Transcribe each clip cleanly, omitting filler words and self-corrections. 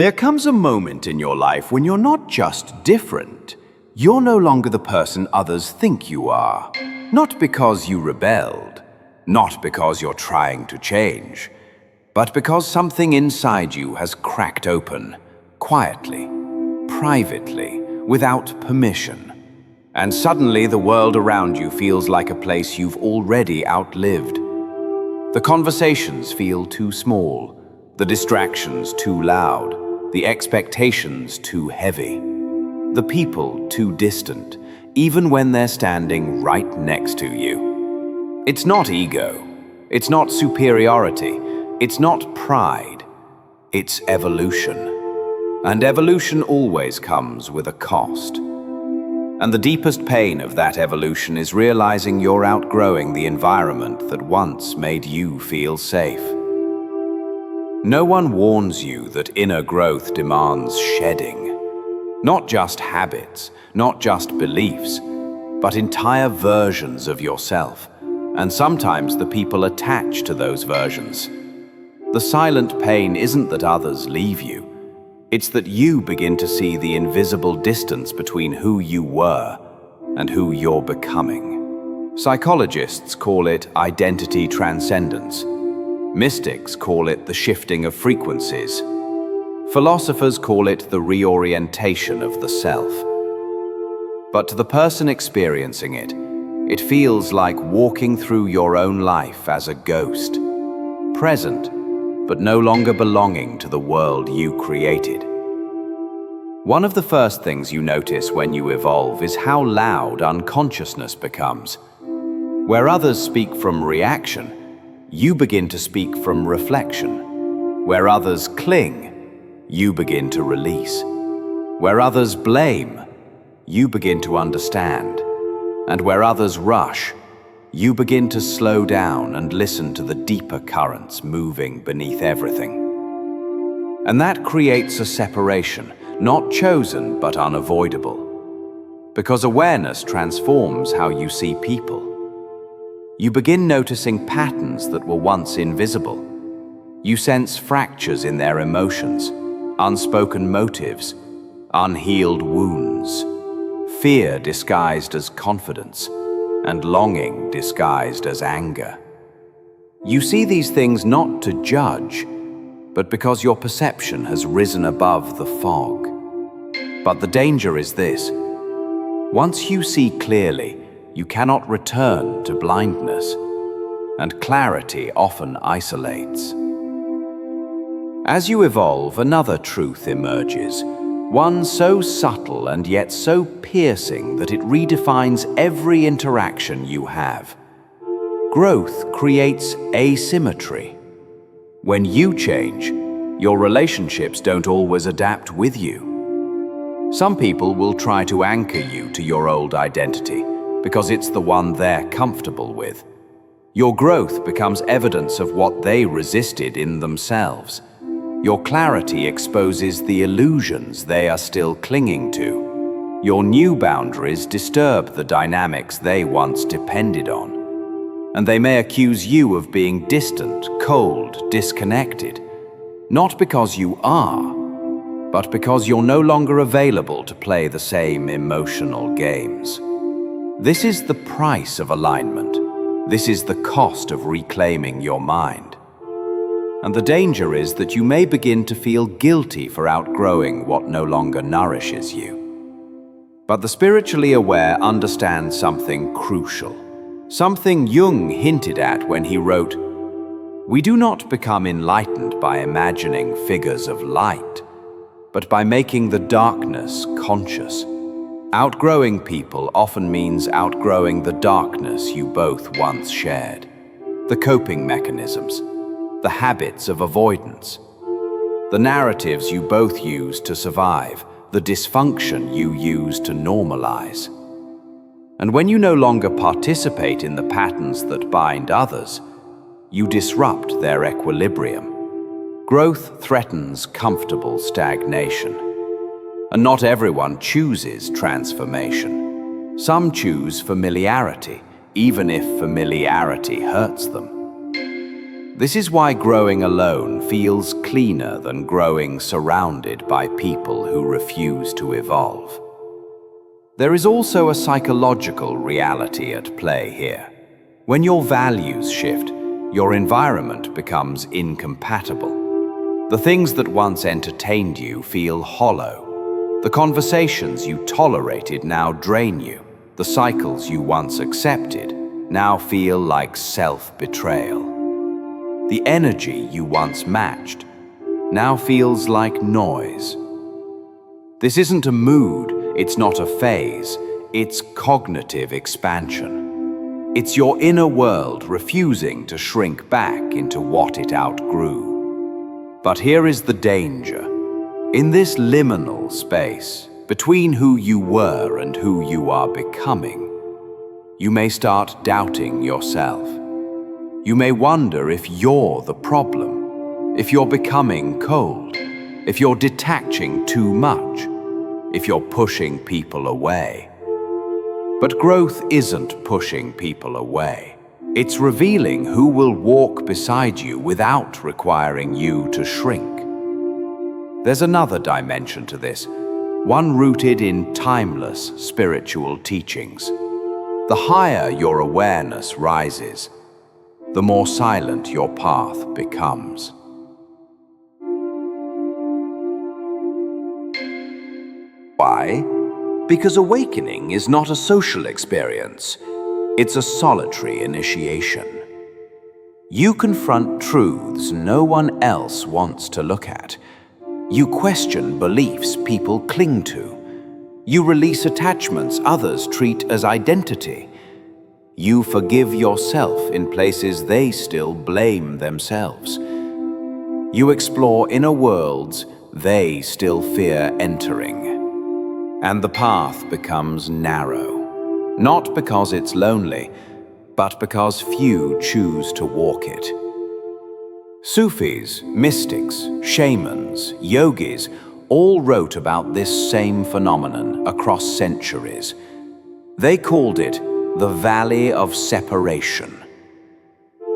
There comes a moment in your life when you're not just different, you're no longer the person others think you are. Not because you rebelled, not because you're trying to change, but because something inside you has cracked open, quietly, privately, without permission. And suddenly the world around you feels like a place you've already outlived. The conversations feel too small, the distractions too loud, the expectations too heavy, the people too distant, even when they're standing right next to you. It's not ego, it's not superiority, it's not pride, it's evolution. And evolution always comes with a cost. And the deepest pain of that evolution is realizing you're outgrowing the environment that once made you feel safe. No one warns you that inner growth demands shedding. Not just habits, not just beliefs, but entire versions of yourself, and sometimes the people attached to those versions. The silent pain isn't that others leave you, it's that you begin to see the invisible distance between who you were and who you're becoming. Psychologists call it identity transcendence. Mystics call it the shifting of frequencies. Philosophers call it the reorientation of the self. But to the person experiencing it, it feels like walking through your own life as a ghost, present, but no longer belonging to the world you created. One of the first things you notice when you evolve is how loud unconsciousness becomes. Where others speak from reaction, you begin to speak from reflection. Where others cling, you begin to release. Where others blame, you begin to understand. And where others rush, you begin to slow down and listen to the deeper currents moving beneath everything. And that creates a separation, not chosen but unavoidable. Because awareness transforms how you see people. You begin noticing patterns that were once invisible. You sense fractures in their emotions, unspoken motives, unhealed wounds, fear disguised as confidence, and longing disguised as anger. You see these things not to judge, but because your perception has risen above the fog. But the danger is this: once you see clearly, you cannot return to blindness, and clarity often isolates. As you evolve, another truth emerges, one so subtle and yet so piercing that it redefines every interaction you have. Growth creates asymmetry. When you change, your relationships don't always adapt with you. Some people will try to anchor you to your old identity because it's the one they're comfortable with. Your growth becomes evidence of what they resisted in themselves. Your clarity exposes the illusions they are still clinging to. Your new boundaries disturb the dynamics they once depended on. And they may accuse you of being distant, cold, disconnected. Not because you are, but because you're no longer available to play the same emotional games. This is the price of alignment. This is the cost of reclaiming your mind. And the danger is that you may begin to feel guilty for outgrowing what no longer nourishes you. But the spiritually aware understand something crucial, something Jung hinted at when he wrote, "We do not become enlightened by imagining figures of light, but by making the darkness conscious." Outgrowing people often means outgrowing the darkness you both once shared, the coping mechanisms, the habits of avoidance, the narratives you both used to survive, the dysfunction you used to normalize. And when you no longer participate in the patterns that bind others, you disrupt their equilibrium. Growth threatens comfortable stagnation. And not everyone chooses transformation. Some choose familiarity, even if familiarity hurts them. This is why growing alone feels cleaner than growing surrounded by people who refuse to evolve. There is also a psychological reality at play here. When your values shift, your environment becomes incompatible. The things that once entertained you feel hollow. The conversations you tolerated now drain you. The cycles you once accepted now feel like self-betrayal. The energy you once matched now feels like noise. This isn't a mood, it's not a phase, it's cognitive expansion. It's your inner world refusing to shrink back into what it outgrew. But here is the danger. In this liminal space, between who you were and who you are becoming, you may start doubting yourself. You may wonder if you're the problem, if you're becoming cold, if you're detaching too much, if you're pushing people away. But growth isn't pushing people away. It's revealing who will walk beside you without requiring you to shrink. There's another dimension to this, one rooted in timeless spiritual teachings. The higher your awareness rises, the more silent your path becomes. Why? Because awakening is not a social experience. It's a solitary initiation. You confront truths no one else wants to look at. You question beliefs people cling to. You release attachments others treat as identity. You forgive yourself in places they still blame themselves. You explore inner worlds they still fear entering. And the path becomes narrow, not because it's lonely, but because few choose to walk it. Sufis, mystics, shamans, yogis all wrote about this same phenomenon across centuries. They called it the Valley of Separation.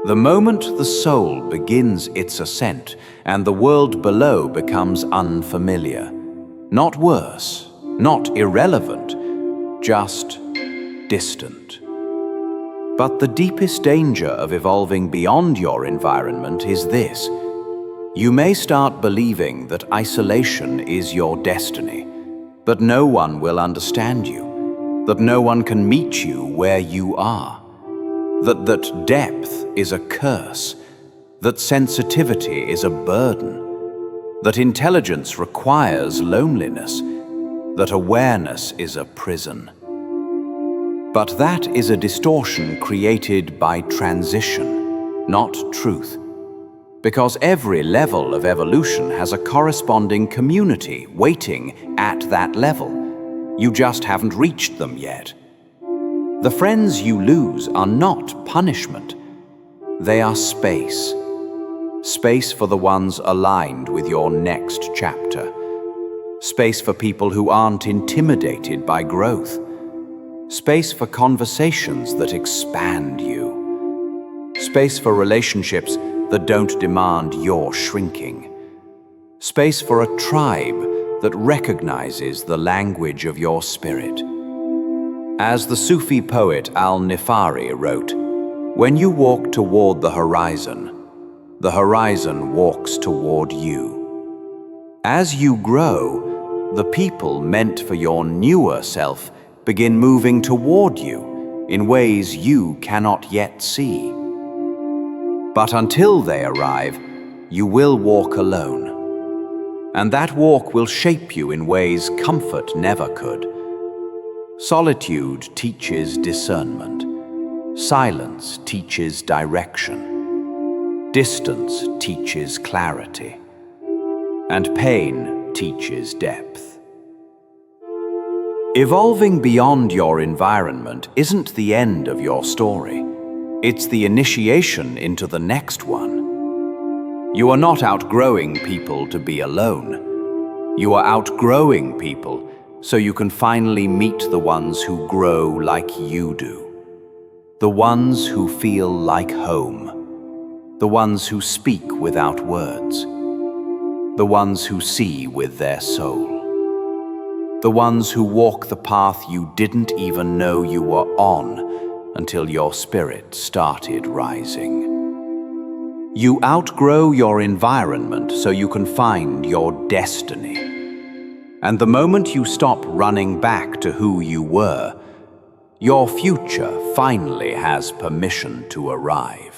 The moment the soul begins its ascent and the world below becomes unfamiliar, not worse, not irrelevant, just distant. But the deepest danger of evolving beyond your environment is this. You may start believing that isolation is your destiny, but no one will understand you, that no one can meet you where you are, that depth is a curse, that sensitivity is a burden, that intelligence requires loneliness, that awareness is a prison. But that is a distortion created by transition, not truth. Because every level of evolution has a corresponding community waiting at that level. You just haven't reached them yet. The friends you lose are not punishment. They are space. Space for the ones aligned with your next chapter. Space for people who aren't intimidated by growth. Space for conversations that expand you. Space for relationships that don't demand your shrinking. Space for a tribe that recognizes the language of your spirit. As the Sufi poet Al-Nifari wrote, when you walk toward the horizon walks toward you. As you grow, the people meant for your newer self begin moving toward you in ways you cannot yet see. But until they arrive, you will walk alone. And that walk will shape you in ways comfort never could. Solitude teaches discernment. Silence teaches direction. Distance teaches clarity. And pain teaches depth. Evolving beyond your environment isn't the end of your story. It's the initiation into the next one. You are not outgrowing people to be alone. You are outgrowing people so you can finally meet the ones who grow like you do. The ones who feel like home. the ones who speak without words, the ones who see with their soul, the ones who walk the path you didn't even know you were on until your spirit started rising. You outgrow your environment so you can find your destiny. And the moment you stop running back to who you were, your future finally has permission to arrive.